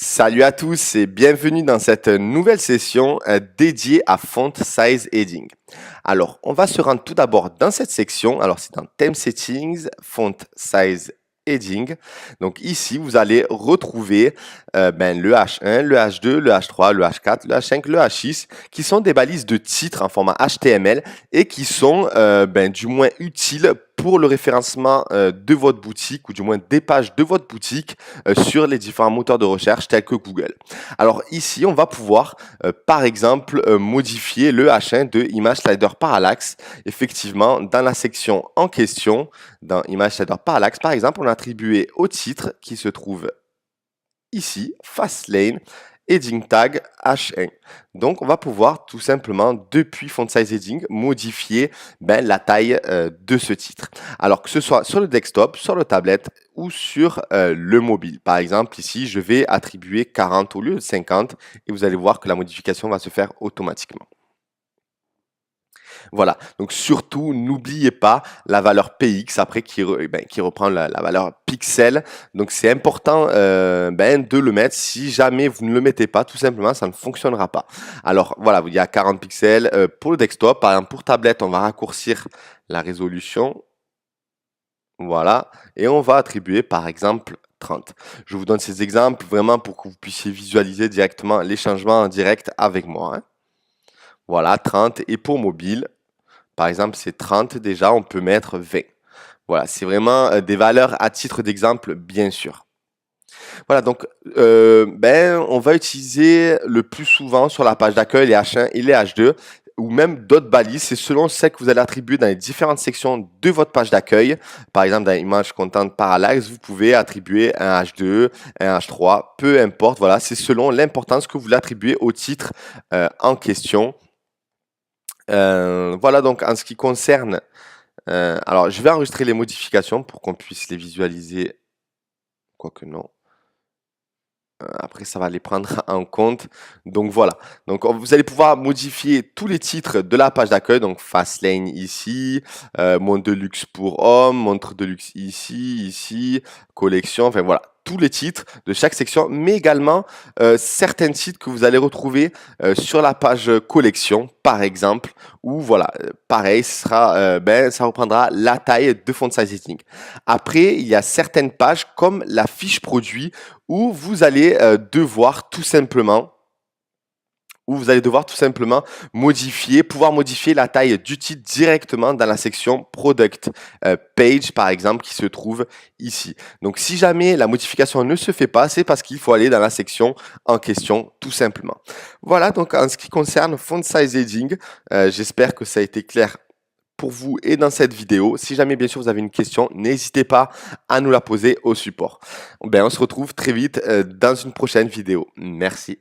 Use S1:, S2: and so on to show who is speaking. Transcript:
S1: Salut à tous et bienvenue dans cette nouvelle session dédiée à Font Size Heading. Alors, on va se rendre tout d'abord dans cette section. Alors, c'est dans Theme Settings, Font Size Heading. Donc ici, vous allez retrouver le H1, le H2, le H3, le H4, le H5, le H6, qui sont des balises de titres en format HTML et qui sont du moins utiles pour le référencement de votre boutique ou du moins des pages de votre boutique sur les différents moteurs de recherche tels que Google. Alors ici, on va pouvoir par exemple modifier le H1 de Image Slider Parallax. Effectivement, dans la section en question, dans Image Slider Parallax, par exemple, on a attribué au titre qui se trouve ici, Fastlane, Heading Tag H1. Donc, on va pouvoir tout simplement, depuis Font Size Heading, modifier la taille de ce titre. Alors, que ce soit sur le desktop, sur le tablette ou sur le mobile. Par exemple, ici, je vais attribuer 40 au lieu de 50 et vous allez voir que la modification va se faire automatiquement. Voilà, donc surtout, n'oubliez pas la valeur px après qui reprend la valeur pixel. Donc c'est important de le mettre. Si jamais vous ne le mettez pas, tout simplement, ça ne fonctionnera pas. Alors voilà, il y a 40 pixels pour le desktop. Par exemple, pour tablette, on va raccourcir la résolution. Voilà, et on va attribuer par exemple 30. Je vous donne ces exemples vraiment pour que vous puissiez visualiser directement les changements en direct avec moi. Hein. Voilà, 30. Et pour mobile, par exemple, c'est 30 déjà, on peut mettre 20. Voilà, c'est vraiment des valeurs à titre d'exemple, bien sûr. Voilà, donc on va utiliser le plus souvent sur la page d'accueil les H1 et les H2 ou même d'autres balises. C'est selon celles que vous allez attribuer dans les différentes sections de votre page d'accueil. Par exemple, dans Image Content Parallax, vous pouvez attribuer un H2, un H3, peu importe. Voilà, c'est selon l'importance que vous l'attribuez au titre en question. Voilà donc en ce qui concerne. Alors je vais enregistrer les modifications pour qu'on puisse les visualiser. Quoique non. Après ça va les prendre en compte. Donc voilà. Donc vous allez pouvoir modifier tous les titres de la page d'accueil. Donc Fastlane ici, montre de luxe pour homme, montre de luxe ici, collection. Enfin voilà. Tous les titres de chaque section, mais également certains titres que vous allez retrouver sur la page collection, par exemple, où voilà, pareil, ça reprendra la taille de Font Size Heading. Après, il y a certaines pages comme la fiche produit où vous allez devoir tout simplement pouvoir modifier la taille du titre directement dans la section Product Page, par exemple, qui se trouve ici. Donc, si jamais la modification ne se fait pas, c'est parce qu'il faut aller dans la section en question, tout simplement. Voilà, donc en ce qui concerne Font Size Heading, j'espère que ça a été clair pour vous et dans cette vidéo. Si jamais, bien sûr, vous avez une question, n'hésitez pas à nous la poser au support. On se retrouve très vite dans une prochaine vidéo. Merci.